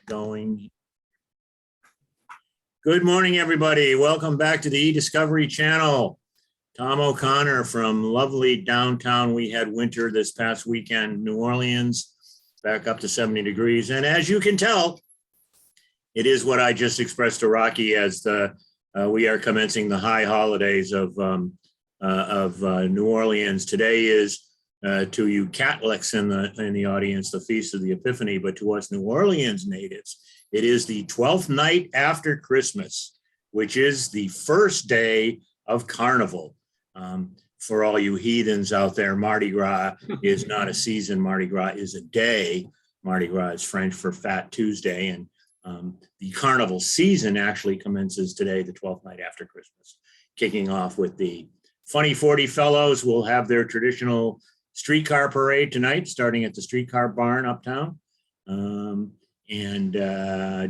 going. Good morning, everybody. Welcome back to the eDiscovery channel. Tom O'Connor from lovely downtown. We had winter this past weekend, New Orleans, back up to 70 degrees. And as you can tell, it is what I just expressed to Rachi as we are commencing the high holidays of New Orleans. Today is to you Catholics in the audience, the Feast of the Epiphany, but to us New Orleans natives, it is the 12th night after Christmas, which is the first day of Carnival. For all you heathens out there, Mardi Gras is not a season. Mardi Gras is a day. Mardi Gras is French for Fat Tuesday, and the Carnival season actually commences today, the 12th night after Christmas, kicking off with the Funny 40 Fellows. Will have their traditional streetcar parade tonight, starting at the streetcar barn uptown. And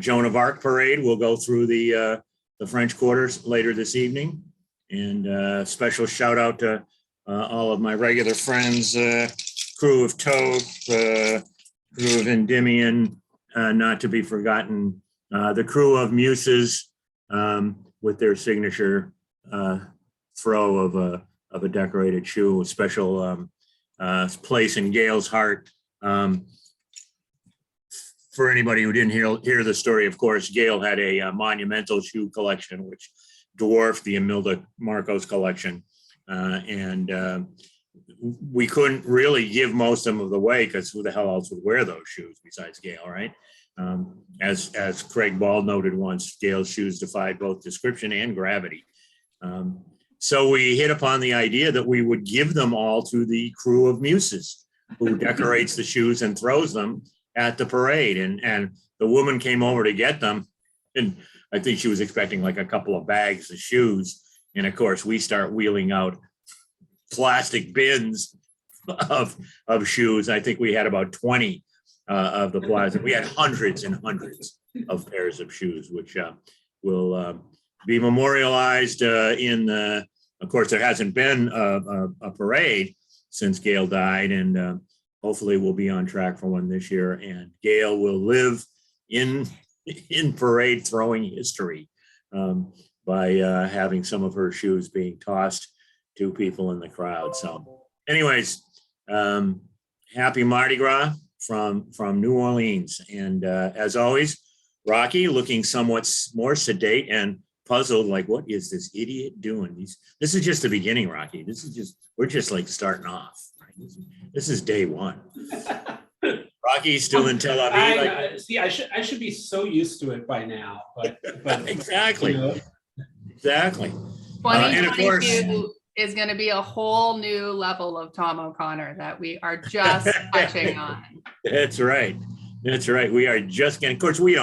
Joan of Arc parade will go through the French Quarters later this evening. And special shout out to all of my regular friends, crew of Toad, crew of Endymion, not to be forgotten, the crew of Muses with their signature throw of a decorated shoe, a special place in Gail's heart. For anybody who didn't hear the story, of course, Gail had a monumental shoe collection, which dwarfed the Imelda Marcos collection. And we couldn't really give most of them away because who the hell else would wear those shoes besides Gail, right? As Craig Ball noted once, Gail's shoes defied both description and gravity. So we hit upon the idea that we would give them all to the crew of Muses, who decorates the shoes and throws them at the parade. And the woman came over to get them, and I think she was expecting like a couple of bags of shoes. And of course, we start wheeling out plastic bins of shoes. I think we had about 20 of the plastic. We had hundreds and hundreds of pairs of shoes, which will be memorialized in the, of course, there hasn't been a parade since Gail died, and hopefully we'll be on track for one this year. And Gail will live in parade throwing history by having some of her shoes being tossed to people in the crowd. So anyways, happy Mardi Gras from New Orleans. And as always, Rachi looking somewhat more sedate and puzzled, like, what is this idiot doing? This is just the beginning, Rachi. We're just like starting off. Right? This is day one. Rocky's still in Tel Aviv. See, I should be so used to it by now, but exactly, you know. Exactly. 2022 is going to be a whole new level of Tom O'Connor that we are just touching on. That's right. That's right. We are just getting. Of course, we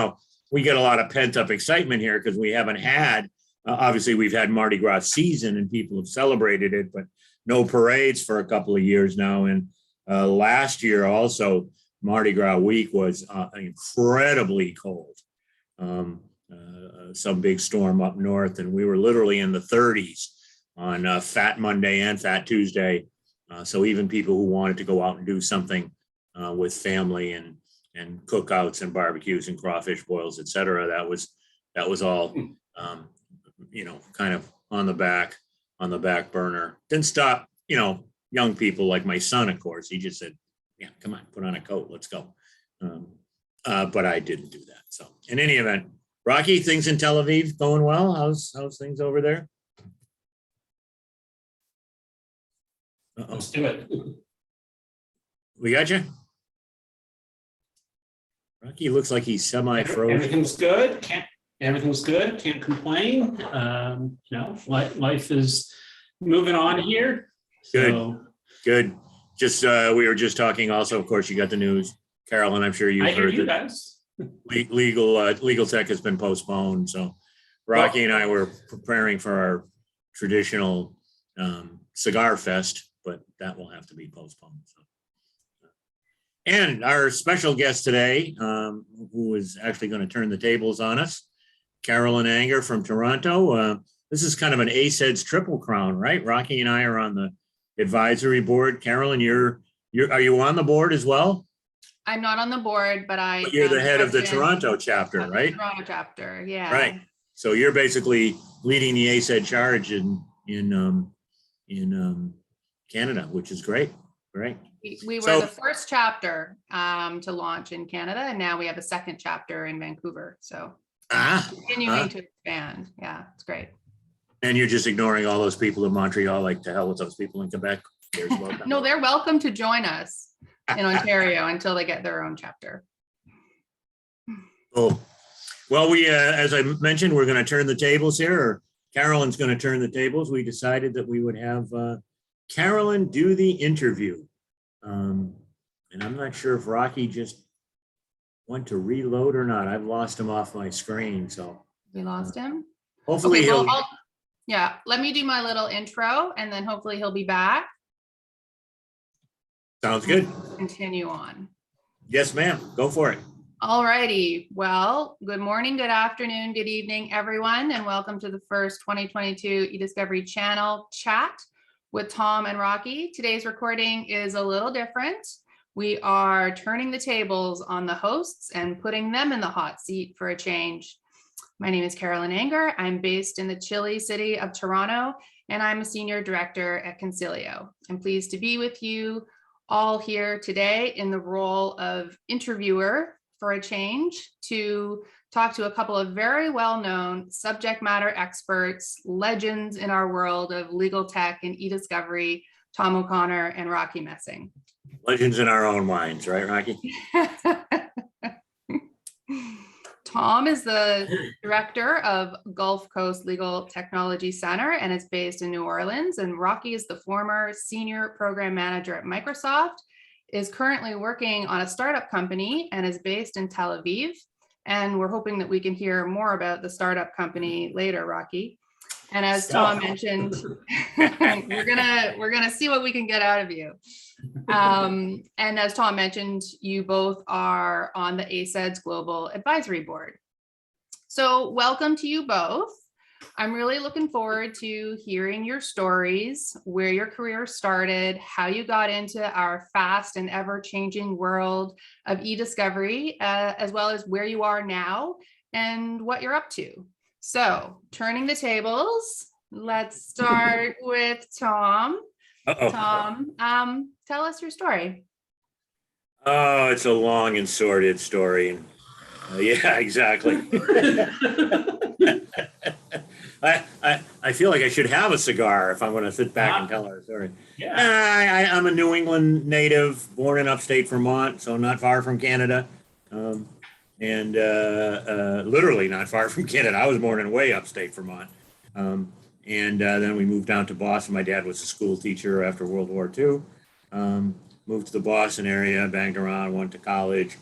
get a lot of pent up excitement here because we haven't had. Obviously, we've had Mardi Gras season and people have celebrated it, but no parades for a couple of years now. And last year also, Mardi Gras week was incredibly cold. Some big storm up north, and we were literally in the 30s on Fat Monday and Fat Tuesday. So even people who wanted to go out and do something with family and cookouts and barbecues and crawfish boils, et cetera, that was all kind of on the back burner. Didn't stop, young people like my son, of course. He just said, yeah, come on, put on a coat, let's go. But I didn't do that. So in any event, Rachi, things in Tel Aviv going well? How's things over there? Let's do it. We got you? Rachi looks like he's semi-frozen. Everything's good. Can't complain. Life is moving on here. Good. Just we were just talking. Also, of course, you got the news, Carolyn. I'm sure you've heard that guys. Legal tech has been postponed. So, Rachi and I were preparing for our traditional cigar fest, but that will have to be postponed. So. And our special guest today, who is actually going to turn the tables on us, Carolyn Anger from Toronto. This is kind of an ACED's triple crown, right? Rachi and I are on the advisory board. Carolyn, are you on the board as well? I'm not on the board, but But you're the am head of the president Toronto chapter, of the right? Toronto chapter, yeah. Right. So you're basically leading the ASED charge in Canada, which is great. Great. We were So- the first chapter to launch in Canada, and now we have a second chapter in Vancouver. So continuing to expand. Yeah, it's great. And you're just ignoring all those people in Montreal, like to hell with those people in Quebec. Cares about them. No, they're welcome to join us in Ontario until they get their own chapter. Cool. Well, we, as I mentioned, we're going to turn the tables here, or Carolyn's going to turn the tables. We decided that we would have Carolyn do the interview. And I'm not sure if Rachi just went to reload or not. I've lost him off my screen, so. We lost him. Hopefully Okay, well, he'll, yeah, let me do my little intro and then hopefully he'll be back. sounds good. Continue on. Yes, ma'am. Go for it. All righty. Well, good morning, good afternoon, good evening, everyone, and welcome to the first 2022 eDiscovery channel chat with Tom and Rachi. Today's recording is a little different. We are turning the tables on the hosts and putting them in the hot seat for a change. My name is Carolyn Anger. I'm based in the chilly city of Toronto, and I'm a senior director at Concilio. I'm pleased to be with you all here today in the role of interviewer for a change to talk to a couple of very well-known subject matter experts, legends in our world of legal tech and e-discovery, Tom O'Connor and Rachi Messing. Legends in our own minds, right, Rachi? Tom is the director of Gulf Coast Legal Technology Center and is based in New Orleans. And Rachi is the former senior program manager at Microsoft, is currently working on a startup company and is based in Tel Aviv. And we're hoping that we can hear more about the startup company later, Rachi. And as Tom mentioned, we're gonna see what we can get out of you. And as Tom mentioned, you both are on the ASED's Global Advisory Board. So welcome to you both. I'm really looking forward to hearing your stories, where your career started, how you got into our fast and ever-changing world of e-discovery, as well as where you are now and what you're up to. So turning the tables, let's start with Tom. Uh-oh. Tom, tell us your story. Oh, it's a long and sordid story. Yeah, exactly. I feel like I should have a cigar if I'm going to sit back and tell our story. Yeah. I'm a New England native, born in upstate Vermont, so not far from Canada, and literally not far from Canada. I was born in way upstate Vermont, and then we moved down to Boston. My dad was a school teacher after World War II. Moved to the Boston area, banged around, went to college,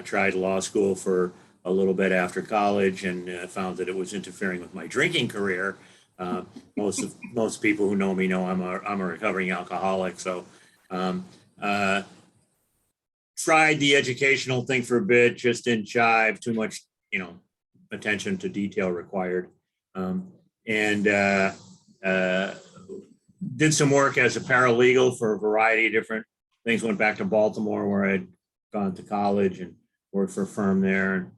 tried law school for a little bit after college, and found that it was interfering with my drinking career. Most people who know me know I'm a recovering alcoholic. So tried the educational thing for a bit, just didn't jive, too much, attention to detail required. And did some work as a paralegal for a variety of different things. Went back to Baltimore where I'd gone to college and worked for a firm there.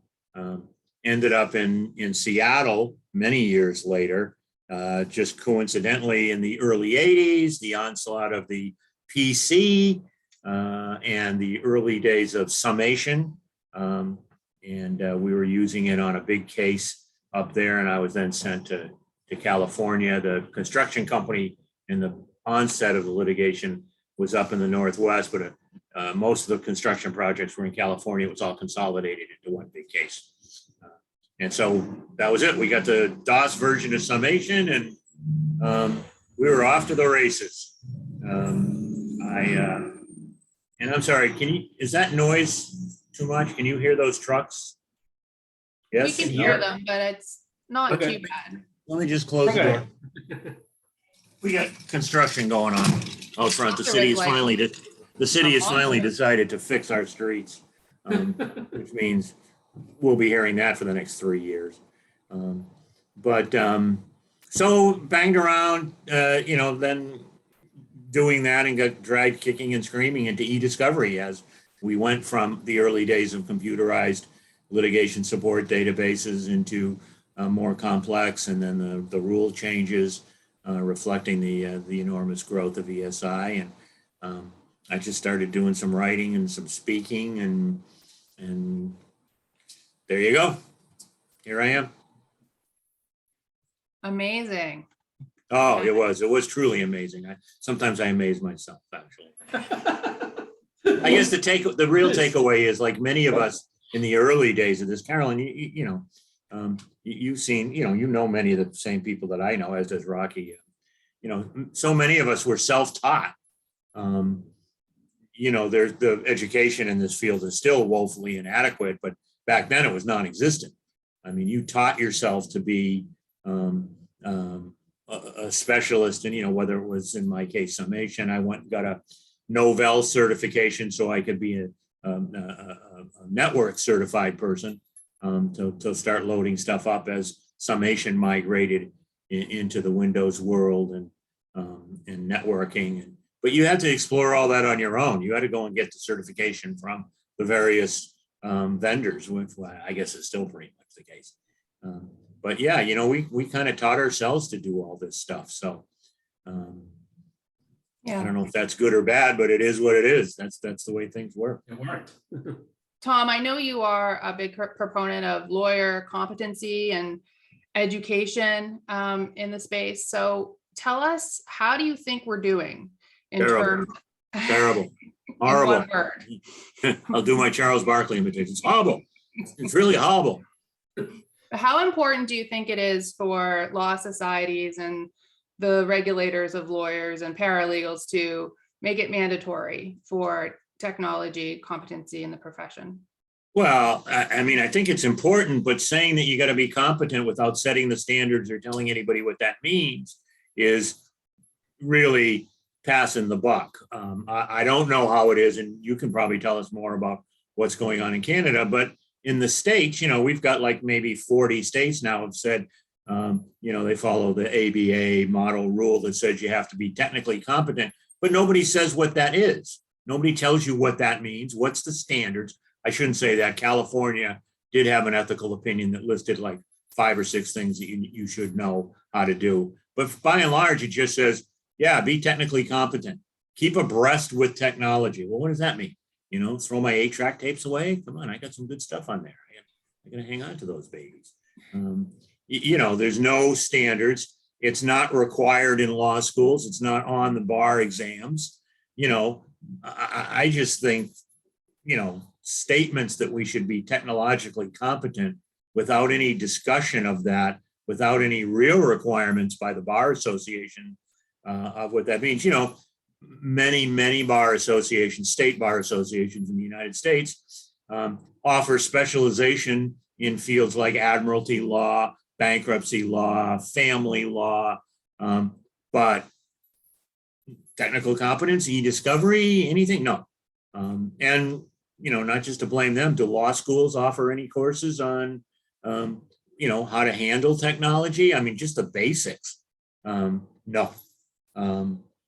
Ended up in Seattle many years later, just coincidentally in the early 80s, the onslaught of the PC and the early days of summation. And we were using it on a big case up there, and I was then sent to California. The construction company in the onset of the litigation was up in the Northwest, but most of the construction projects were in California. It was all consolidated into one big case. And so that was it. We got the DOS version of summation, and we were off to the races. And I'm sorry, is that noise too much? Can you hear those trucks? Yes? We can hear them, but it's not Okay. too bad. Let me just close the door. We got construction going on out front. The city has finally decided to fix our streets, which means we'll be hearing that for the next 3 years. So banged around, then doing that and got dragged kicking and screaming into e-discovery as we went from the early days of computerized litigation support databases into more complex, and then the rule changes reflecting the enormous growth of ESI. And I just started doing some writing and some speaking, and there you go. Here I am. Amazing. Oh, it was truly amazing. Sometimes I amaze myself, actually. I guess the real takeaway is, like many of us in the early days of this, Carolyn, you've seen, you know many of the same people that I know, as does Rachi. So many of us were self-taught. There's the education in this field is still woefully inadequate, but back then it was non-existent. I mean, you taught yourself to be a specialist, and whether it was, in my case, summation. I went and got a Novell certification so I could be a network certified person to start loading stuff up as summation migrated into the Windows world and networking. But you had to explore all that on your own. You had to go and get the certification from the various vendors, which I guess is still pretty much the case. But yeah, we kind of taught ourselves to do all this stuff. So Yeah. I don't know if that's good or bad, but it is what it is. That's the way things work. It worked. Tom, I know you are a big proponent of lawyer competency and education in the space. So tell us, how do you think we're doing in terms? Terrible. Horrible. In one word. I'll do my Charles Barkley imitation. It's horrible. It's really horrible. How important do you think it is for law societies and the regulators of lawyers and paralegals to make it mandatory for technology competency in the profession? Well, I mean, I think it's important, but saying that you got to be competent without setting the standards or telling anybody what that means is really passing the buck. I don't know how it is, and you can probably tell us more about what's going on in Canada, but in the States, we've got like maybe 40 states now have said, they follow the ABA model rule that says you have to be technically competent, but nobody says what that is. Nobody tells you what that means. What's the standards? I shouldn't say that. California did have an ethical opinion that listed like 5 or 6 things that you should know how to do. But by and large, it just says, yeah, be technically competent. Keep abreast with technology. Well, what does that mean? Throw my 8-track tapes away? Come on, I got some good stuff on there. I'm going to hang on to those babies. There's no standards. It's not required in law schools. It's not on the bar exams. I just think, statements that we should be technologically competent without any discussion of that, without any real requirements by the Bar Association of what that means. Many bar associations, state bar associations in the United States offer specialization in fields like admiralty law, bankruptcy law, family law, but technical competence, e-discovery, anything? No. And, not just to blame them, do law schools offer any courses on, how to handle technology? I mean, just the basics. No.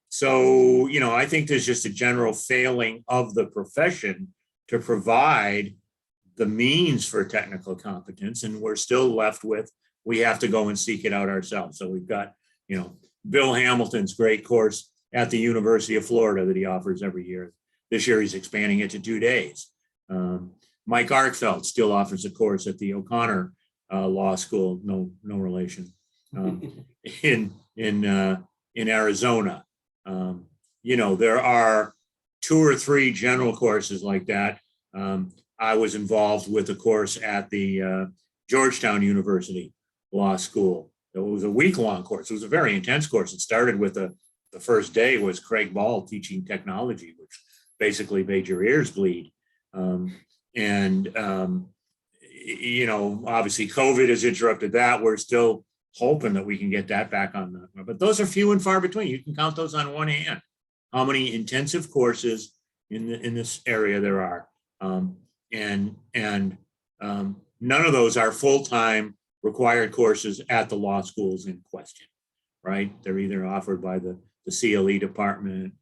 So, I think there's just a general failing of the profession to provide the means for technical competence, and we're still left with, we have to go and seek it out ourselves. So we've got, Bill Hamilton's great course at the University of Florida that he offers every year. This year he's expanding it to 2 days. Mike Arkfeld still offers a course at the O'Connor Law School, no relation, in Arizona. There are 2 or 3 general courses like that. I was involved with a course at the Georgetown University Law School. It was a week-long course. It was a very intense course. It started with the first day was Craig Ball teaching technology, which basically made your ears bleed. Obviously COVID has interrupted that. We're still hoping that we can get that back on but those are few and far between. You can count those on one hand, how many intensive courses in this area there are. And none of those are full-time required courses at the law schools in question, right? They're either offered by the CLE department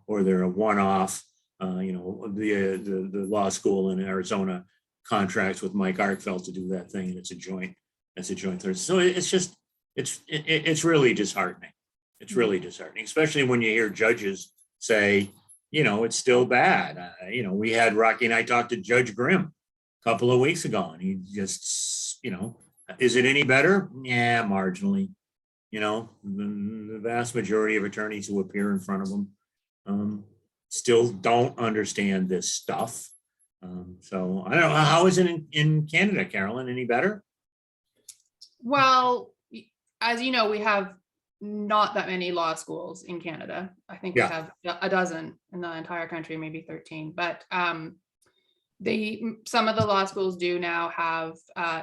or they're a one-off The law school in Arizona contracts with Mike Arkfeld to do that thing, and it's a joint thing. So it's really disheartening. It's really disheartening, especially when you hear judges say, it's still bad. We had Rachi and I talked to Judge Grimm a couple of weeks ago, and he just, is it any better? Yeah, marginally. The vast majority of attorneys who appear in front of them still don't understand this stuff. So I don't know, how is it in Canada, Carolyn? Any better? Well, as you know, we have not that many law schools in Canada. I think we have a dozen in the entire country, maybe 13. But some of the law schools do now have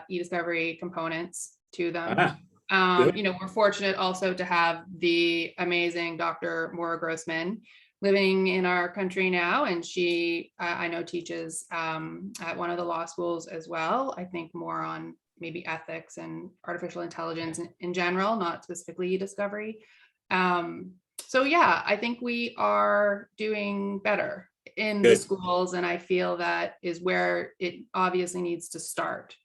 e-discovery components to them. We're fortunate also to have the amazing Dr. Maura Grossman living in our country now, and she I know teaches at one of the law schools as well. I think more on maybe ethics and artificial intelligence in general, not specifically e-discovery. So yeah, I think we are doing better in the schools, and I feel that is where it obviously needs to start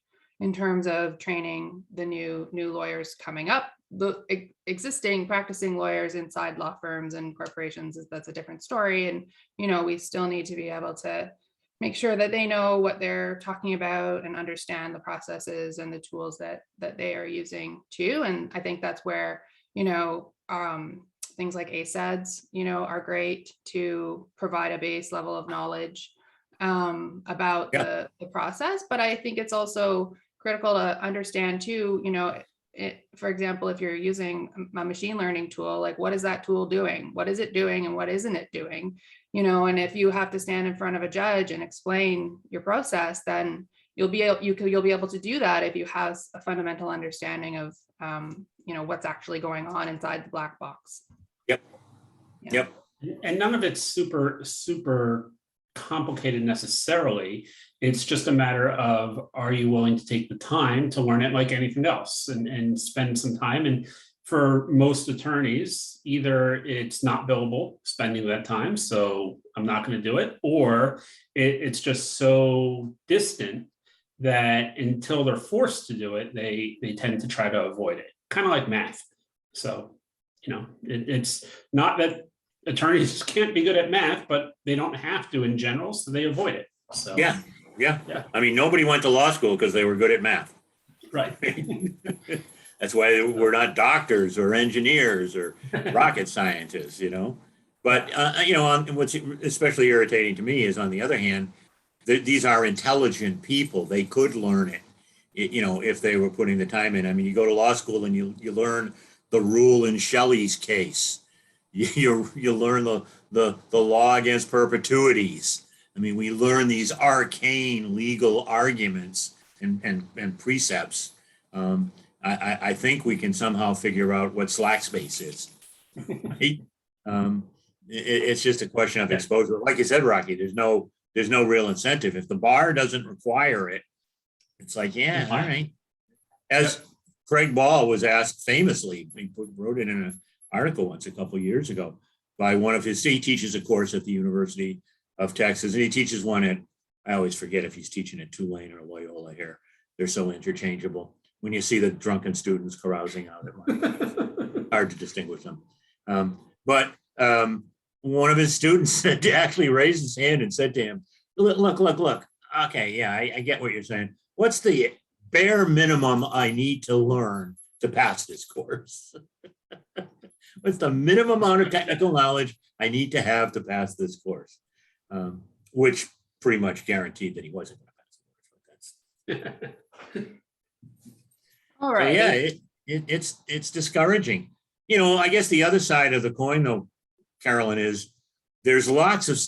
in terms of training the new lawyers coming up. The existing practicing lawyers inside law firms and corporations, that's a different story. And, we still need to be able to make sure that they know what they're talking about and understand the processes and the tools that they are using too. And I think that's where, things like ASEDs, are great to provide a base level of knowledge about the process. But I think it's also critical to understand too, for example, if you're using a machine learning tool, like what is that tool doing? What is it doing and what isn't it doing? And if you have to stand in front of a judge and explain your process, then you'll be able to do that if you have a fundamental understanding of what's actually going on inside the black box. Yep. And none of it's super complicated necessarily. It's just a matter of, are you willing to take the time to learn it like anything else and spend some time? And for most attorneys, either it's not billable spending that time, so I'm not going to do it, or it's just so distant that until they're forced to do it, they tend to try to avoid it, kind of like math. So, it's not that attorneys can't be good at math, but they don't have to in general, so they avoid it. So yeah. I mean, nobody went to law school because they were good at math. Right. That's why we're not doctors or engineers or rocket scientists, But what's especially irritating to me is, on the other hand, these are intelligent people. They could learn it, if they were putting the time in. I mean, you go to law school and you learn the rule in Shelley's case. You learn the law against perpetuities. I mean, we learn these arcane legal arguments and precepts. I think we can somehow figure out what slack space is. Right? It's just a question of exposure. Like you said, Rachi, there's no real incentive. If the bar doesn't require it, it's like, yeah, all right. As Craig Ball was asked famously, he wrote it in an article once a couple of years ago by one of he teaches a course at the University of Texas, and he teaches one at, I always forget if he's teaching at Tulane or Loyola here. They're so interchangeable. When you see the drunken students carousing out at lunch, hard to distinguish them. But one of his students actually raised his hand and said to him, look. Okay, yeah, I get what you're saying. What's the bare minimum I need to learn to pass this course? What's the minimum amount of technical knowledge I need to have to pass this course? Which pretty much guaranteed that he wasn't going to pass the course. All right. So yeah, it's discouraging. I guess the other side of the coin, though, Carolyn, is there's lots of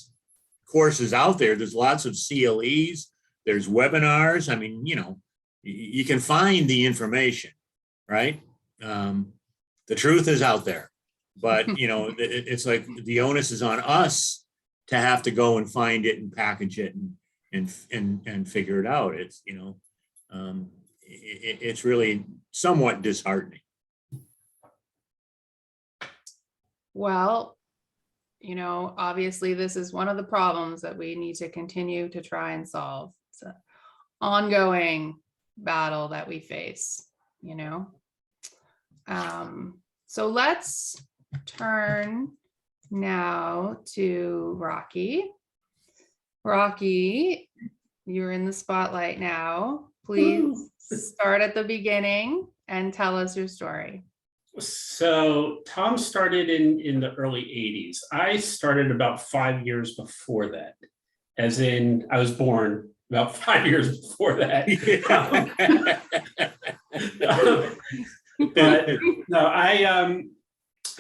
courses out there. There's lots of CLEs. There's webinars. I mean, you can find the information, right? The truth is out there, but it's like the onus is on us to have to go and find it and package it and figure it out. It's it's really somewhat disheartening. Well, you know, obviously this is one of the problems that we need to continue to try and solve. It's an ongoing battle that we face, you know. So let's turn now to Rachi. Rachi, you're in the spotlight now. Please start at the beginning and tell us your story. So Tom started in the early 80s. I started about 5 years before that, as in I was born about 5 years before that. But no,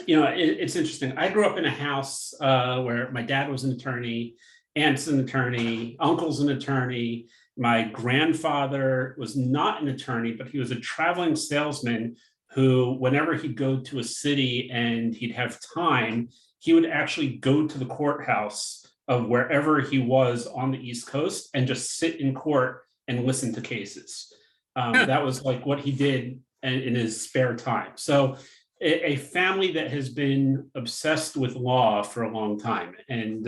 it's interesting. I grew up in a house where my dad was an attorney, aunt's an attorney, uncle's an attorney. My grandfather was not an attorney, but he was a traveling salesman who, whenever he'd go to a city and he'd have time, he would actually go to the courthouse of wherever he was on the East Coast and just sit in court and listen to cases. That was like what he did in his spare time. So a family that has been obsessed with law for a long time. And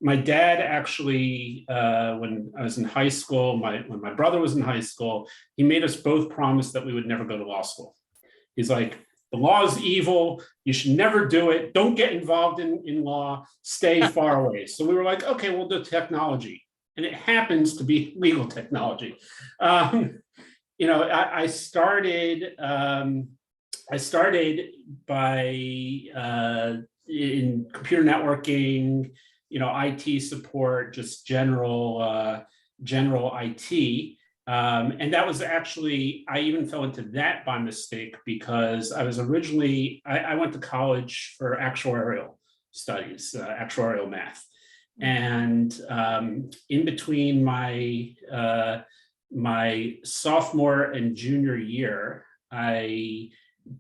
my dad actually, when I was in high school, when my brother was in high school, he made us both promise that we would never go to law school. He's like, the law is evil. You should never do it. Don't get involved in law. Stay far away. So we were like, okay, we'll do technology. And it happens to be legal technology. I started by in computer networking, IT support, just general IT. And that was actually, I even fell into that by mistake because I was originally, I went to college for actuarial studies, actuarial math. And in between my sophomore and junior year, I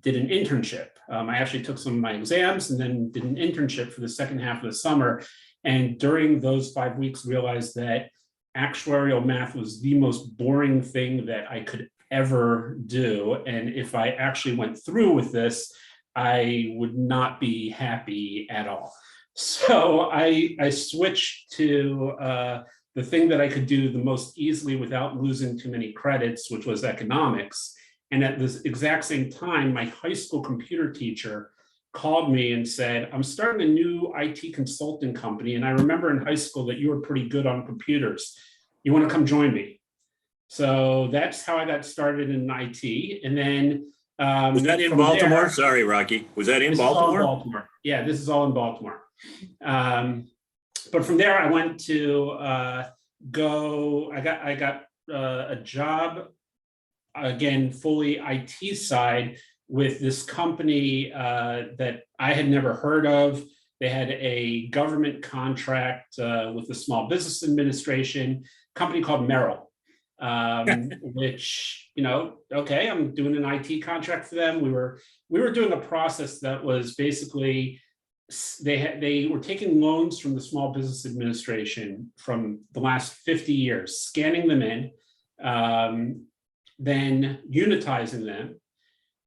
did an internship. I actually took some of my exams and then did an internship for the second half of the summer. And during those 5 weeks, realized that actuarial math was the most boring thing that I could ever do. And if I actually went through with this, I would not be happy at all. So I switched to the thing that I could do the most easily without losing too many credits, which was economics. And at this exact same time, my high school computer teacher called me and said, I'm starting a new IT consulting company. And I remember in high school that you were pretty good on computers. You want to come join me? So that's how I got started in IT. And then was that in Baltimore? Sorry, Rachi. Was that in Baltimore? Yeah, this is all in Baltimore. But from there, I went to I got a job, again, fully IT side, with this company that I had never heard of. They had a government contract with the Small Business Administration, company called Merrill, which, okay, I'm doing an IT contract for them. We were doing a process that was basically, they were taking loans from the Small Business Administration from the last 50 years, scanning them in, then unitizing them,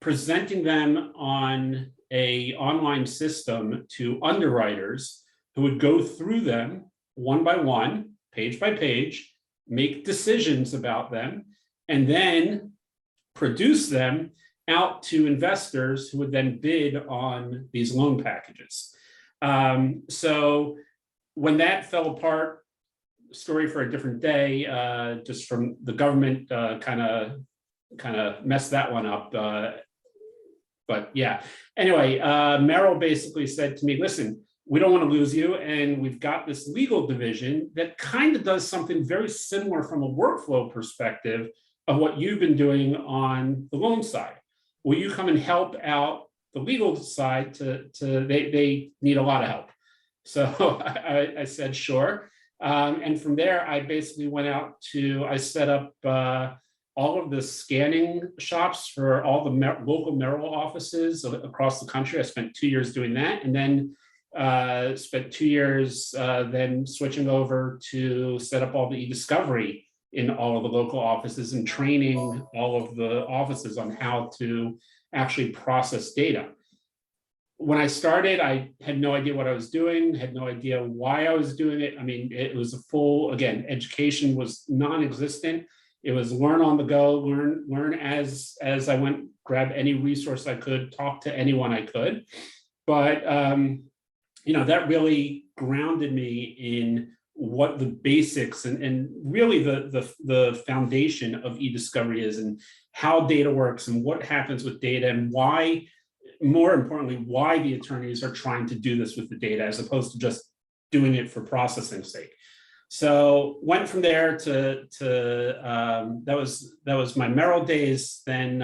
presenting them on an online system to underwriters who would go through them one by one, page by page, make decisions about them, and then produce them out to investors who would then bid on these loan packages. So when that fell apart, story for a different day, just from the government kind of messed that one up. But yeah, anyway, Merrill basically said to me, listen, we don't want to lose you. And we've got this legal division that kind of does something very similar from a workflow perspective of what you've been doing on the loan side. Will you come and help out the legal side they need a lot of help. So I said, sure. And from there, I basically went out I set up all of the scanning shops for all the local Merrill offices across the country. I spent 2 years doing that, and then spent 2 years then switching over to set up all the e-discovery in all of the local offices and training all of the offices on how to actually process data. when I started, I had no idea what I was doing, had no idea why I was doing it. I mean, it was a full, again, education was non-existent. It was learn on the go, learn as I went, grab any resource I could, talk to anyone I could. But that really grounded me in what the basics and really the foundation of e-discovery is, and how data works and what happens with data, and why, more importantly, why the attorneys are trying to do this with the data as opposed to just doing it for processing's sake. So went from there to that was my Merrill days. Then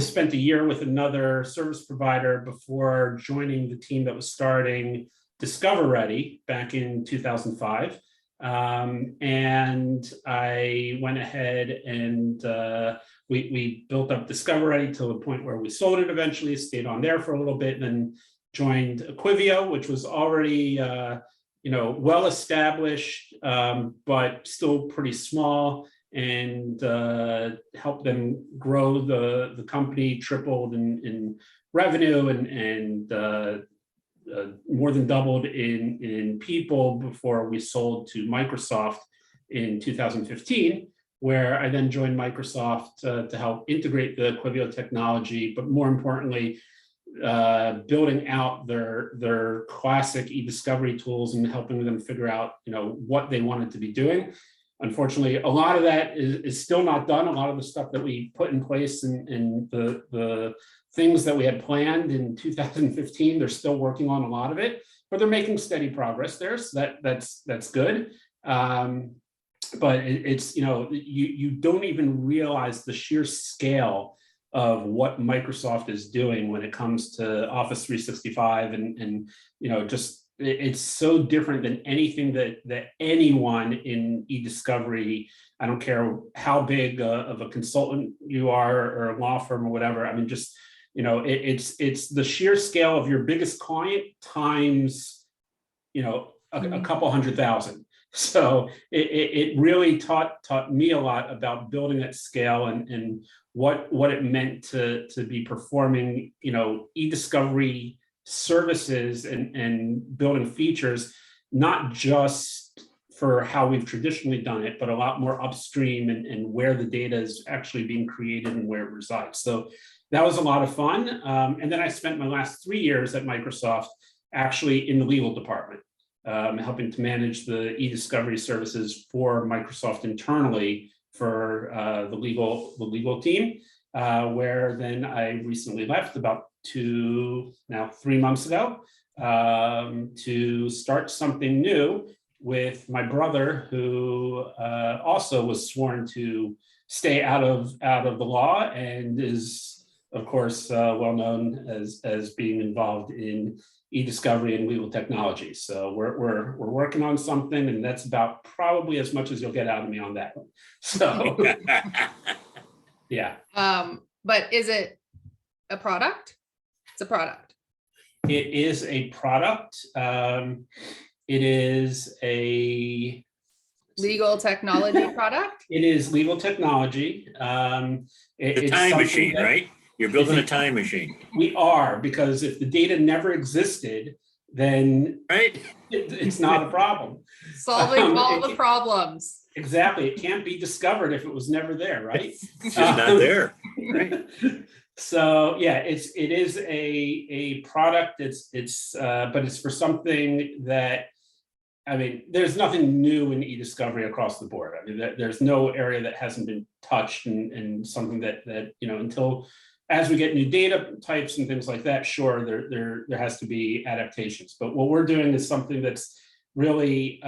spent a year with another service provider before joining the team that was starting Discover Ready back in 2005. And I went ahead and we built up Discover Ready to the point where we sold it eventually, stayed on there for a little bit, and then joined Equivio, which was already well established, but still pretty small, and helped them grow the company, tripled in revenue, and more than doubled in people before we sold to Microsoft in 2015, where I then joined Microsoft to help integrate the Equivio technology, but more importantly, building out their classic e-discovery tools and helping them figure out what they wanted to be doing. Unfortunately, a lot of that is still not done. A lot of the stuff that we put in place and the things that we had planned in 2015, they're still working on a lot of it, but they're making steady progress there. So that's good. But it's you don't even realize the sheer scale of what Microsoft is doing when it comes to Office 365, and just it's so different than anything that anyone in e-discovery, I don't care how big of a consultant you are or a law firm or whatever. I mean, just it's the sheer scale of your biggest client times a couple 100,000. So it really taught me a lot about building at scale and what it meant to be performing e-discovery services and building features, not just for how we've traditionally done it, but a lot more upstream and where the data is actually being created and where it resides. So that was a lot of fun. And then I spent my last 3 years at Microsoft actually in the legal department, helping to manage the e-discovery services for Microsoft internally for the legal team, where then I recently left about 3 months ago to start something new with my brother, who also was sworn to stay out of the law and is, of course, well known as being involved in e-discovery and legal technology. So we're working on something, and that's about probably as much as you'll get out of me on that one. So yeah. But is it a product? It's a product. It is a product. It is a Legal technology product? It is legal technology. The time machine, right? You're building a time machine. We are, because if the data never existed, then right, it's not a problem. Solving all the problems. Exactly. It can't be discovered if it was never there, right? It's just not there. Right. So yeah, it is a product. But it's for something that, I mean, there's nothing new in e-discovery across the board. I mean, there's no area that hasn't been touched, and something that until as we get new data types and things like that, sure, there has to be adaptations. But what we're doing is something that's really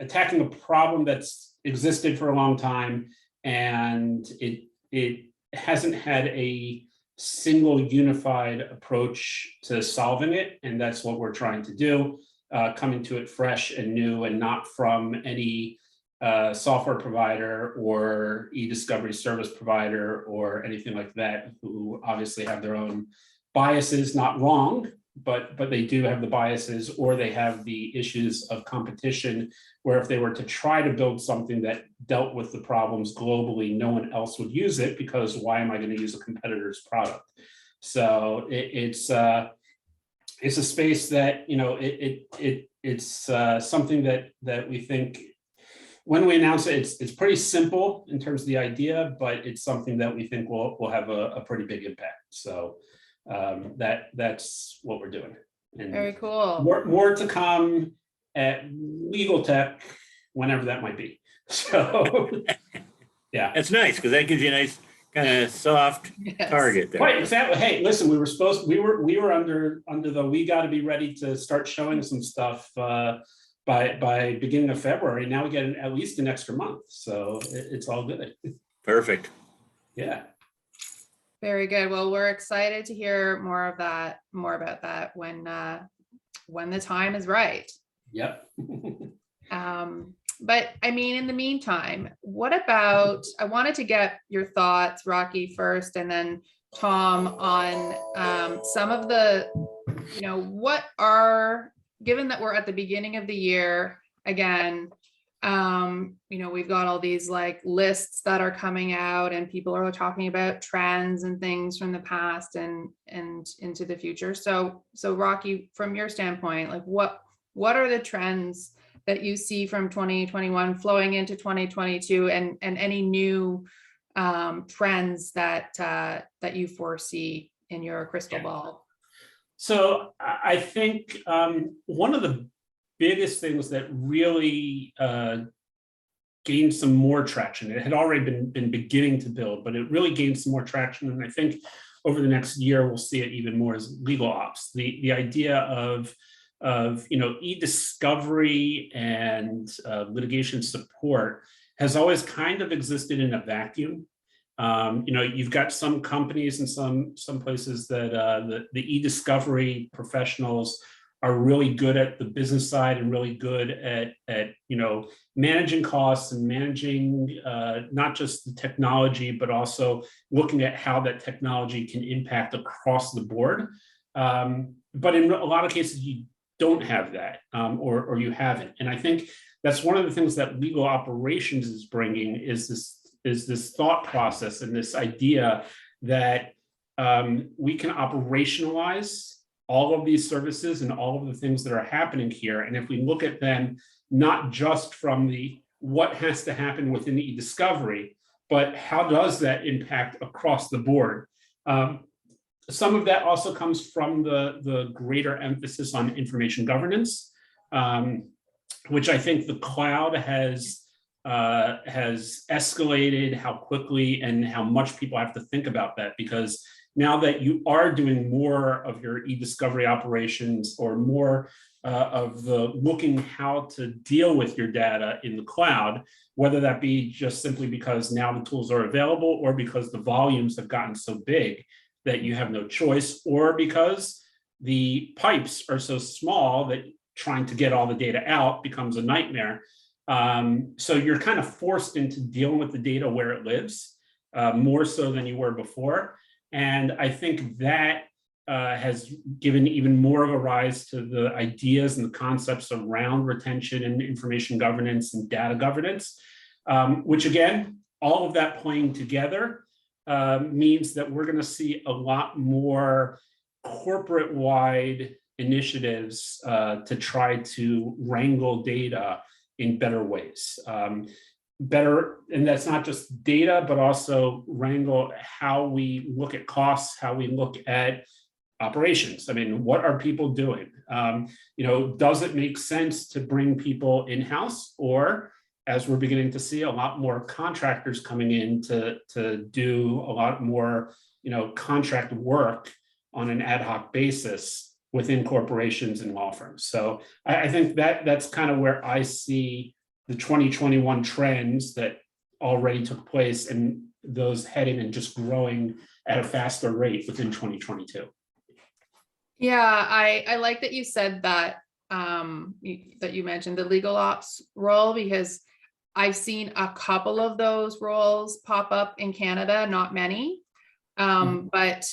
attacking a problem that's existed for a long time, and it hasn't had a single unified approach to solving it, and that's what we're trying to do. Coming to it fresh and new, and not from any software provider or e-discovery service provider or anything like that, who obviously have their own biases, not wrong, but they do have the biases, or they have the issues of competition, where if they were to try to build something that dealt with the problems globally, no one else would use it, because why am I going to use a competitor's product? So it's it's a space that, it's something that we think, when we announce it, it's pretty simple in terms of the idea, but it's something that we think will have a pretty big impact. So that's what we're doing. And Very cool. more to come at Legal Tech, whenever that might be. So yeah. That's nice, because that gives you a nice kind of soft Yes. target there. Right, exactly. Hey, listen, we were under the, we got to be ready to start showing some stuff by beginning of February. Now we get at least an extra month, so it's all good. Perfect. Yeah. Very good. Well, we're excited to hear more about that when the time is right. Yep. But I mean, in the meantime, what about, I wanted to get your thoughts, Rachi, first, and then Tom, on some of the, given that we're at the beginning of the year, again, we've got all these like lists that are coming out, and people are talking about trends and things from the past and into the future. So Rachi, from your standpoint, like what are the trends that you see from 2021 flowing into 2022, and any new trends that you foresee in your crystal ball? So I think one of the biggest things that really gained some more traction, it had already been beginning to build, but it really gained some more traction. And I think over the next year, we'll see it even more, as legal ops. The idea of e-discovery and litigation support has always kind of existed in a vacuum. You've got some companies and some places that the e-discovery professionals are really good at the business side and really good at managing costs and managing not just the technology, but also looking at how that technology can impact across the board. But in a lot of cases, you don't have that, or you haven't. And I think that's one of the things that legal operations is bringing, is this thought process and this idea that we can operationalize all of these services and all of the things that are happening here. And if we look at them, not just from what has to happen within the e-discovery, but how does that impact across the board? Some of that also comes from the greater emphasis on information governance, which I think the cloud has escalated how quickly and how much people have to think about that, because now that you are doing more of your e-discovery operations, or more of the looking how to deal with your data in the cloud, whether that be just simply because now the tools are available, or because the volumes have gotten so big that you have no choice, or because the pipes are so small that trying to get all the data out becomes a nightmare. So you're kind of forced into dealing with the data where it lives, more so than you were before. And I think that has given even more of a rise to the ideas and the concepts around retention and information governance and data governance, which again, all of that playing together means that we're going to see a lot more corporate-wide initiatives to try to wrangle data in better ways. And that's not just data, but also wrangle how we look at costs, how we look at operations. I mean, what are people doing? Does it make sense to bring people in-house, or, as we're beginning to see, a lot more contractors coming in to do a lot more, contract work on an ad hoc basis within corporations and law firms? So I think that's kind of where I see the 2021 trends that already took place, and those heading and just growing at a faster rate within 2022. Yeah, I like that you said that, that you mentioned the legal ops role, because I've seen a couple of those roles pop up in Canada, not many, but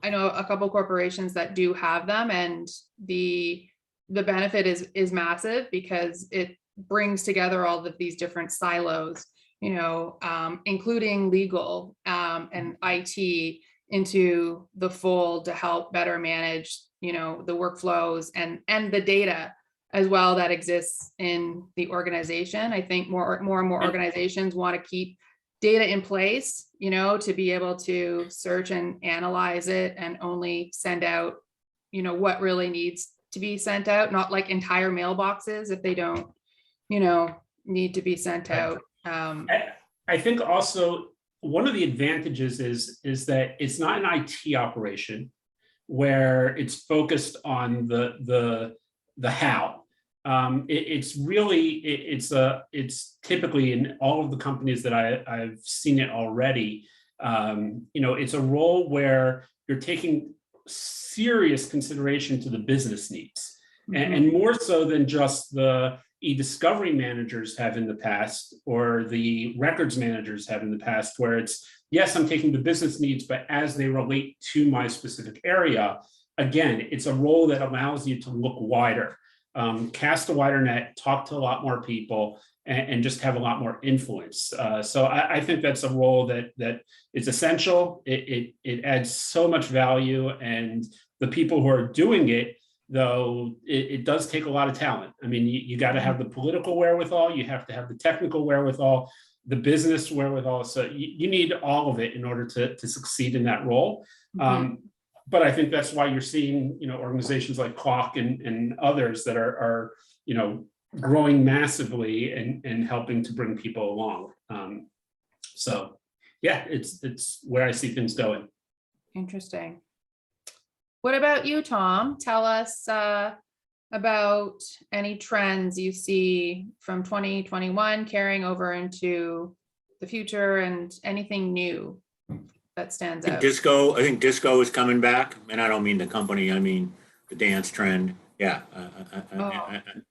I know a couple corporations that do have them, and the benefit is massive, because it brings together all of these different silos, including legal and IT, into the fold to help better manage, the workflows and the data as well that exists in the organization. I think more and more organizations want to keep data in place, to be able to search and analyze it and only send out, what really needs to be sent out, not like entire mailboxes if they don't, need to be sent out. I think also one of the advantages is that it's not an IT operation where it's focused on the how. It's typically in all of the companies that I've seen it already. It's a role where you're taking serious consideration to the business needs, and more so than just the e-discovery managers have in the past, or the records managers have in the past, where it's, yes, I'm taking the business needs, but as they relate to my specific area, again, it's a role that allows you to look wider, cast a wider net, talk to a lot more people, and just have a lot more influence. So I think that's a role that is essential. It adds so much value, and the people who are doing it, though, it does take a lot of talent. I mean, you got to have the political wherewithal, you have to have the technical wherewithal, the business wherewithal. So you need all of it in order to succeed in that role. But I think that's why you're seeing, organizations like Clock and others that are growing massively and helping to bring people along. So yeah, it's where I see things going. Interesting. What about you, Tom? Tell us about any trends you see from 2021 carrying over into the future, and anything new that stands out. I think disco is coming back, and I don't mean the company, I mean the dance trend. Yeah,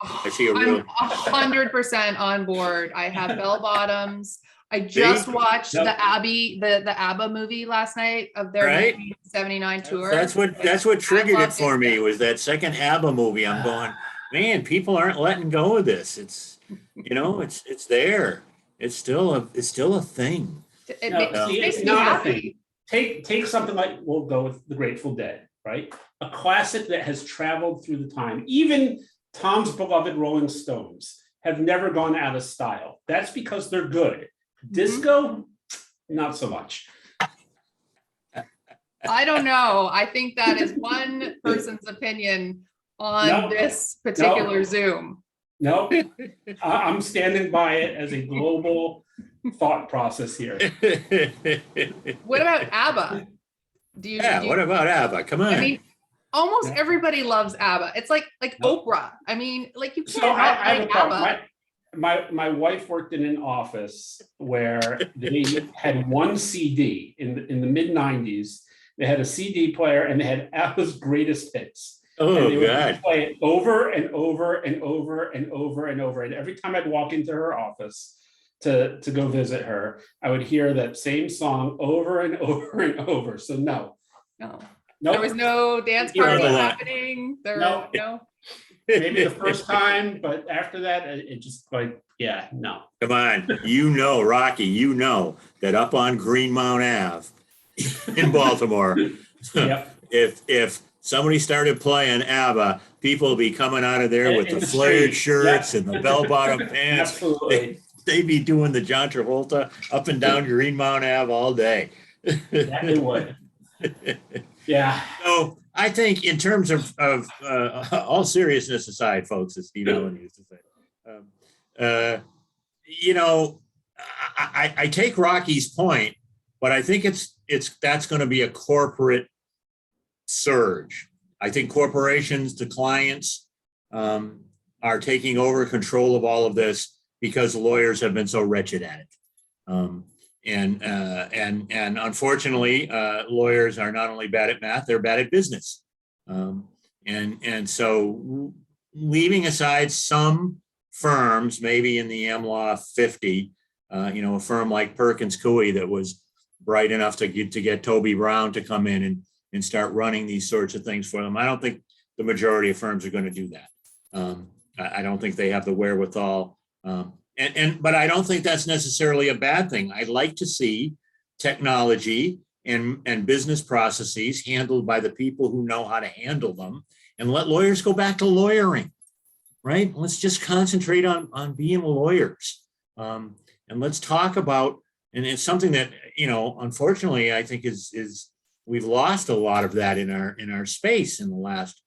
I see a real. I'm 100% on board. I have bell bottoms. I just watched the Abba movie last night of their 1979 tour. That's what triggered it for me, was that second Abba movie. I'm going, man, people aren't letting go of this. It's it's there. It's still a thing. It makes me happy. Take something like, we'll go with the Grateful Dead, right? A classic that has traveled through the time. Even Tom's beloved Rolling Stones have never gone out of style. That's because they're good. Disco, not so much. I don't know. I think that is one person's opinion on this particular Zoom. No, I'm standing by it as a global thought process here. What about Abba? What about Abba? Come on. I mean, almost everybody loves Abba. It's like Oprah. I mean, like, you can't I have a problem. Abba. My wife worked in an office where they had one CD in the mid 90s. They had a CD player and they had Abba's greatest hits. Oh, and they would God. play it over and over and over and over and over. And every time I'd walk into her office to go visit her, I would hear that same song over and over and over. So no. There was no dance party happening. No. Maybe the first time, but after that, it just no. Come on, Rocky, that up on Greenmount Ave in Baltimore, if somebody started playing Abba, people would be coming out of there with the flared shirts and the bell-bottom pants. Absolutely. They'd be doing the John Travolta up and down Greenmount Ave all day. That they would. Yeah. So I think, in terms of all seriousness aside, folks, as Steve Allen used to say, I take Rocky's point, but I think that's going to be a corporate surge. I think corporations, the clients, are taking over control of all of this because lawyers have been so wretched at it. And unfortunately, lawyers are not only bad at math, they're bad at business. And so, leaving aside some firms, maybe in the AmLaw 50, a firm like Perkins Coie that was bright enough to get Toby Brown to come in and start running these sorts of things for them. I don't think the majority of firms are going to do that. I don't think they have the wherewithal. But I don't think that's necessarily a bad thing. I'd like to see technology and business processes handled by the people who know how to handle them, and let lawyers go back to lawyering, right? Let's just concentrate on being lawyers. And let's talk about, and it's something that, unfortunately, I think is we've lost a lot of that in our space in the last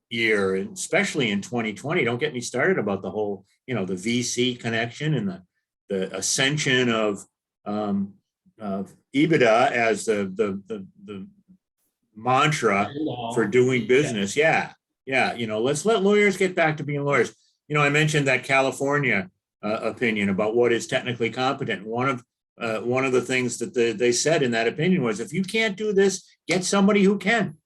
year, and especially in 2020. Don't get me started about the whole, the VC connection and the ascension of EBITDA as the mantra for doing business. Yeah. Let's let lawyers get back to being lawyers. I mentioned that California opinion about what is technically competent. One of the things that they said in that opinion was, if you can't do this, get somebody who can.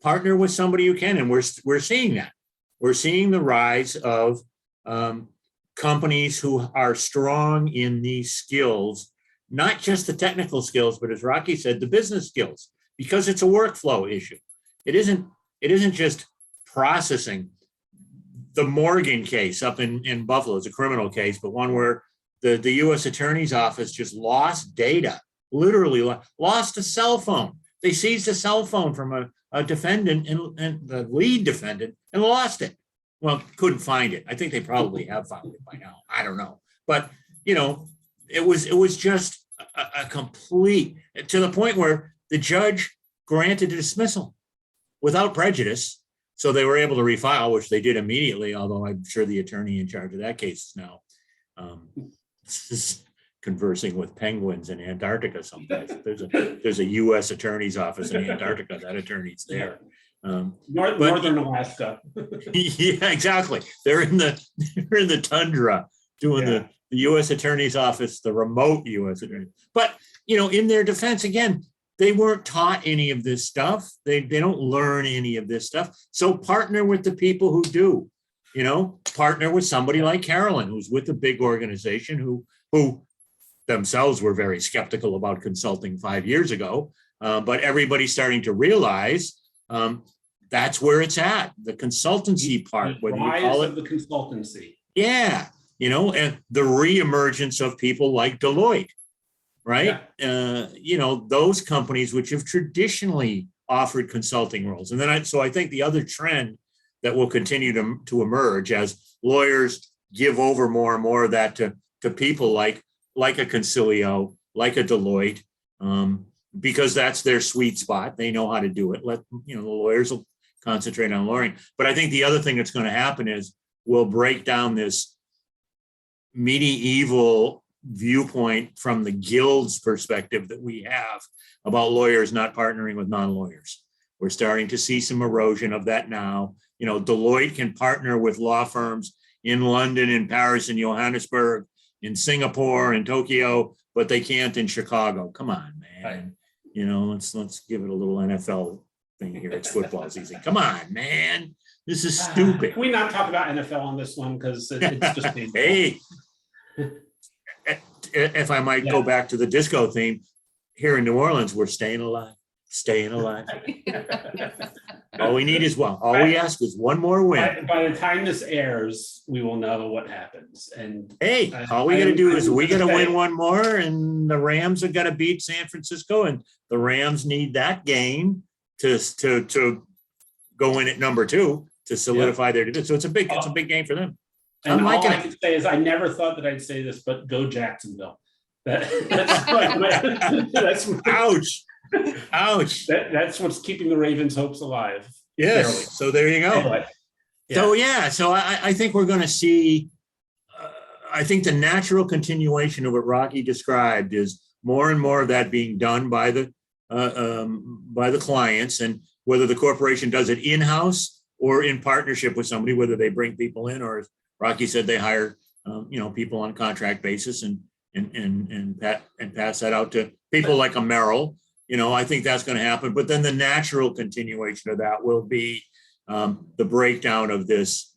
Partner with somebody who can, and we're seeing that. We're seeing the rise of companies who are strong in these skills, not just the technical skills, but as Rachi said, the business skills, because it's a workflow issue. It isn't just processing. The Morgan case up in Buffalo is a criminal case, but one where the U.S. Attorney's Office just lost data, literally lost a cell phone. They seized a cell phone from a defendant and the lead defendant and lost it. Well, couldn't find it. I think they probably have found it by now. I don't know. But, it was just a complete, to the point where the judge granted a dismissal without prejudice. So they were able to refile, which they did immediately, although I'm sure the attorney in charge of that case is now conversing with penguins in Antarctica sometimes. There's a U.S. Attorney's Office in Antarctica. That attorney's there. Northern Alaska. Yeah, exactly. They're in the tundra doing the U.S. Attorney's Office, the remote U.S. Attorney. But in their defense, again, they weren't taught any of this stuff. They don't learn any of this stuff. So partner with the people who do. Partner with somebody like Carolyn, who's with a big organization who themselves were very skeptical about consulting 5 years ago. But everybody's starting to realize that's where it's at. The consultancy part, whether you call it the consultancy. Yeah. And the reemergence of people like Deloitte, right? Yeah. Those companies which have traditionally offered consulting roles. And then I think the other trend that will continue to emerge as lawyers give over more and more of that to people like a Concilio, like a Deloitte, because that's their sweet spot. They know how to do it. The lawyers will concentrate on lawyering. But I think the other thing that's going to happen is we'll break down this medieval viewpoint from the guild's perspective that we have about lawyers not partnering with non-lawyers. We're starting to see some erosion of that now. Deloitte can partner with law firms in London, in Paris, in Johannesburg, in Singapore, in Tokyo, but they can't in Chicago. Come on, man. Let's give it a little NFL thing here. It's football season. Come on, man. This is stupid. Can we not talk about NFL on this one? Because it's just painful. Hey, if I might go back to the disco theme, here in New Orleans, we're staying alive. All we need is one. All we ask is one more win. By the time this airs, we will know what happens. And hey, all we got to do is we got to win one more, and the Rams are going to beat San Francisco, and the Rams need that game to go in at number 2 to solidify their division. So it's a big game for them. And all I can say is I never thought that I'd say this, but go Jacksonville. That's ouch. Ouch. That's what's keeping the Ravens' hopes alive. Yes. Barely. So there you go. Anyway, So I think we're going to see, I think the natural continuation of what Rachi described is more and more of that being done by the clients, and whether the corporation does it in-house or in partnership with somebody, whether they bring people in, or as Rachi said, they hire people on contract basis and pass that out to people like a Merrill. I think that's going to happen. But then the natural continuation of that will be the breakdown of this.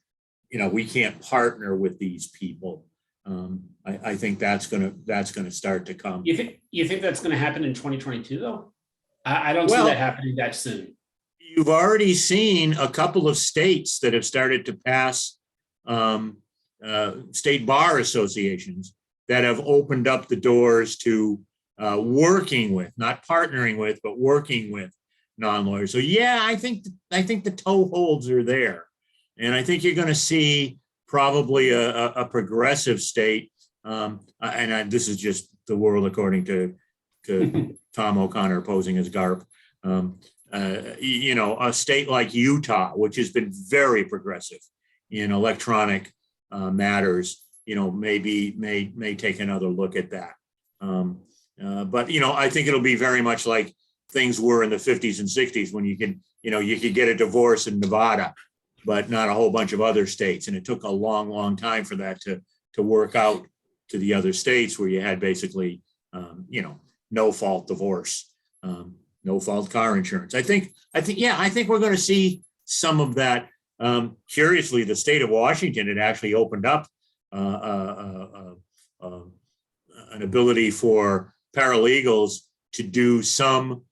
We can't partner with these people. I think that's going to start to come. You think that's going to happen in 2022 though? I don't see that happening that soon. You've already seen a couple of states that have started to pass state bar associations that have opened up the doors to working with, not partnering with, but working with non-lawyers. So yeah, I think the toeholds are there, and I think you're going to see probably a progressive state. This is just the world according to Tom O'Connor posing as GARP. A state like Utah, which has been very progressive in electronic matters, may take another look at that. But I think it'll be very much like things were in the 50s and 60s when you could get a divorce in Nevada, but not a whole bunch of other states. And it took a long, long time for that to work out to the other states where you had basically, no fault divorce, no fault car insurance. I think we're going to see some of that. Curiously, the state of Washington had actually opened up an ability for paralegals to do some,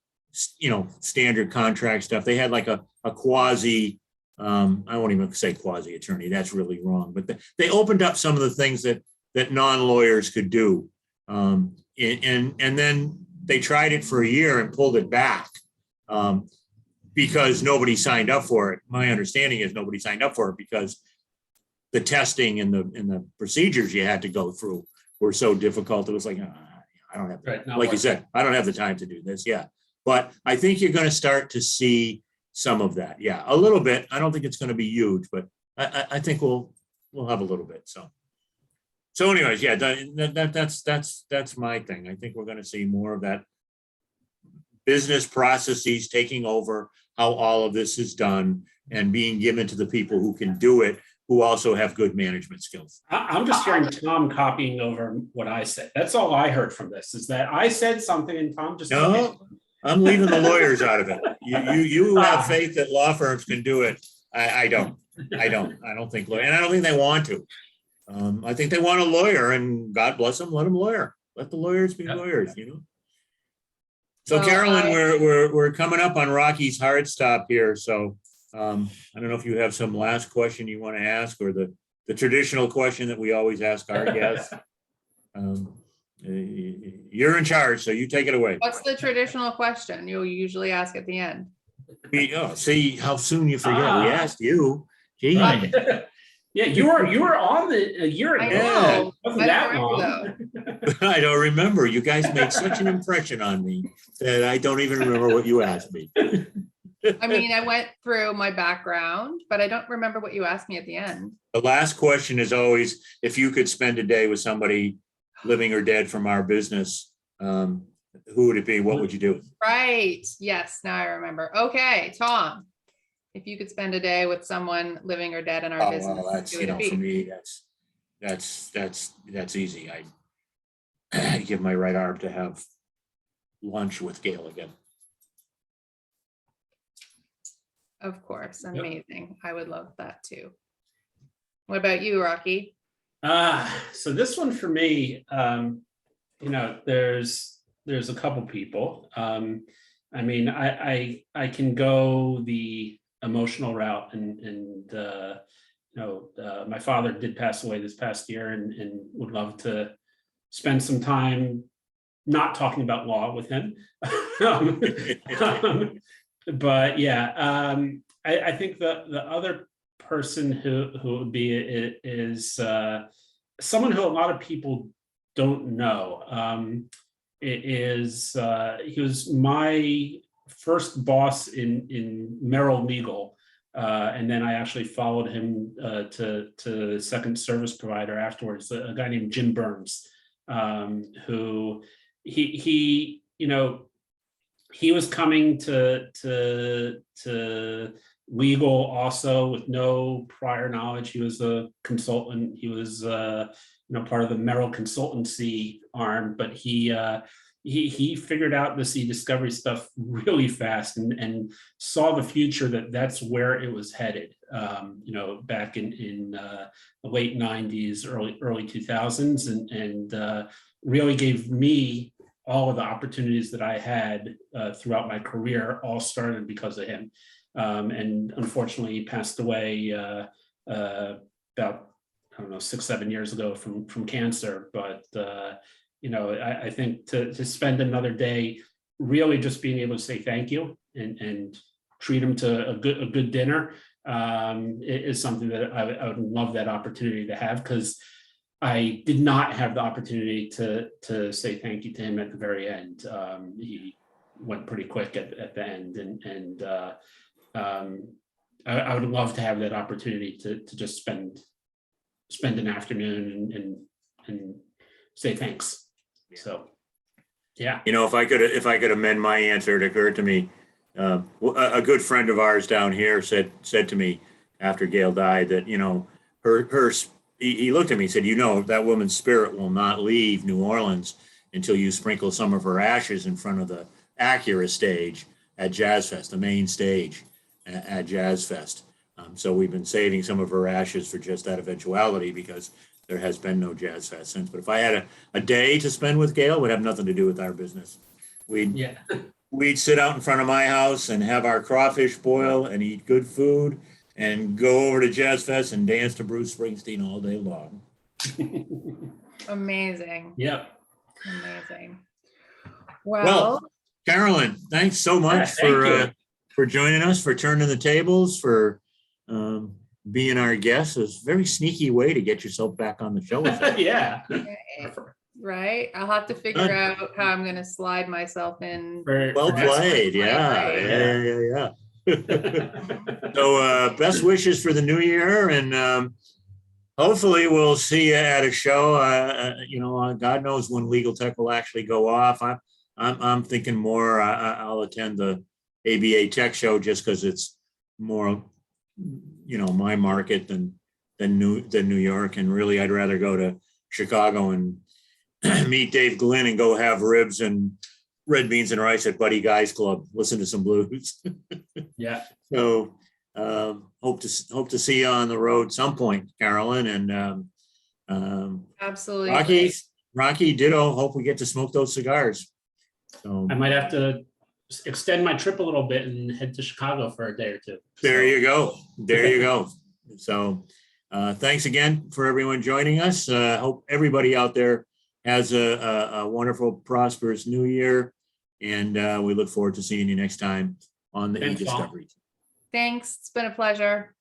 standard contract stuff. They had like a quasi, I won't even say quasi attorney, that's really wrong, but they opened up some of the things that non-lawyers could do. And then they tried it for a year and pulled it back because nobody signed up for it. My understanding is nobody signed up for it because the testing and the procedures you had to go through were so difficult. It was like, I don't have, like you said, I don't have the time to do this. Yeah. But I think you're going to start to see some of that. Yeah, a little bit. I don't think it's going to be huge, but I think we'll have a little bit. So anyways, yeah, that's my thing. I think we're going to see more of that business processes taking over how all of this is done and being given to the people who can do it, who also have good management skills. I'm just hearing Tom copying over what I said. That's all I heard from this, is that I said something and Tom just. No, I'm leaving the lawyers out of it. You have faith that law firms can do it. I don't think, and I don't think they want to. I think they want a lawyer, and God bless them, let them lawyer. Let the lawyers be lawyers, So Carolyn, we're coming up on Rocky's hard stop here. So I don't know if you have some last question you want to ask, or the traditional question that we always ask our guests. You're in charge, so you take it away. What's the traditional question you usually ask at the end? See how soon you forget. We asked you. Gee. Right. Yeah, you were on a year ago. I know. Wasn't that long? I don't remember. You guys made such an impression on me that I don't even remember what you asked me. I mean, I went through my background, but I don't remember what you asked me at the end. The last question is always, if you could spend a day with somebody living or dead from our business, who would it be? What would you do? Right. Yes. Now I remember. Okay, Tom, if you could spend a day with someone living or dead in our business, well, that's, who would it be? for me, that's easy. I give my right arm to have lunch with Gail again. Of course. Amazing. I would love that too. What about you, Rocky? So this one for me, there's a couple people. I mean, I can go the emotional route, and my father did pass away this past year, and would love to spend some time not talking about law with him. But yeah, I think the other person who would be is someone who a lot of people don't know. He was my first boss in Merrill Legal, and then I actually followed him to second service provider afterwards. A guy named Jim Burns, who he was coming to legal also with no prior knowledge. He was a consultant. He was part of the Merrill consultancy arm, but he figured out this e-discovery stuff really fast and saw the future that's where it was headed. Back in the late 90s, early 2000s, and really gave me all of the opportunities that I had throughout my career. All started because of him. And unfortunately, he passed away about 6-7 years ago from cancer. But I think to spend another day really just being able to say thank you and treat them to a good dinner is something that I would love that opportunity to have, because I did not have the opportunity to say thank you to him at the very end. He went pretty quick at the end, and I would love to have that opportunity to just spend an afternoon and say thanks. So, yeah. If I could amend my answer, it occurred to me, a good friend of ours down here said to me after Gail died that, he looked at me and said, that woman's spirit will not leave New Orleans until you sprinkle some of her ashes in front of the Acura stage at Jazz Fest, the main stage at Jazz Fest. So we've been saving some of her ashes for just that eventuality, because there has been no Jazz Fest since. But if I had a day to spend with Gail, it would have nothing to do with our business. We'd sit out in front of my house and have our crawfish boil and eat good food and go over to Jazz Fest and dance to Bruce Springsteen all day long. Amazing. Yep. Amazing. Well, Carolyn, thanks so much for joining us, for turning the tables, for being our guest. It was a very sneaky way to get yourself back on the show. Yeah. Right. I'll have to figure out how I'm going to slide myself in. Well played. Yeah. So best wishes for the new year, and hopefully we'll see you at a show. God knows when Legal Tech will actually go off. I'm thinking more I'll attend the ABA Tech show just because it's more, my market than New York. And really, I'd rather go to Chicago and meet Dave Glynn and go have ribs and red beans and rice at Buddy Guy's Club. Listen to some blues. Yeah. So hope to see you on the road some point, Carolyn. And Absolutely. Rocky, ditto. Hope we get to smoke those cigars. So I might have to extend my trip a little bit and head to Chicago for a day or two. There you go. So thanks again for everyone joining us. Hope everybody out there has a wonderful, prosperous new year. And we look forward to seeing you next time on the Thanks, e-Discovery. Thanks. It's been a pleasure.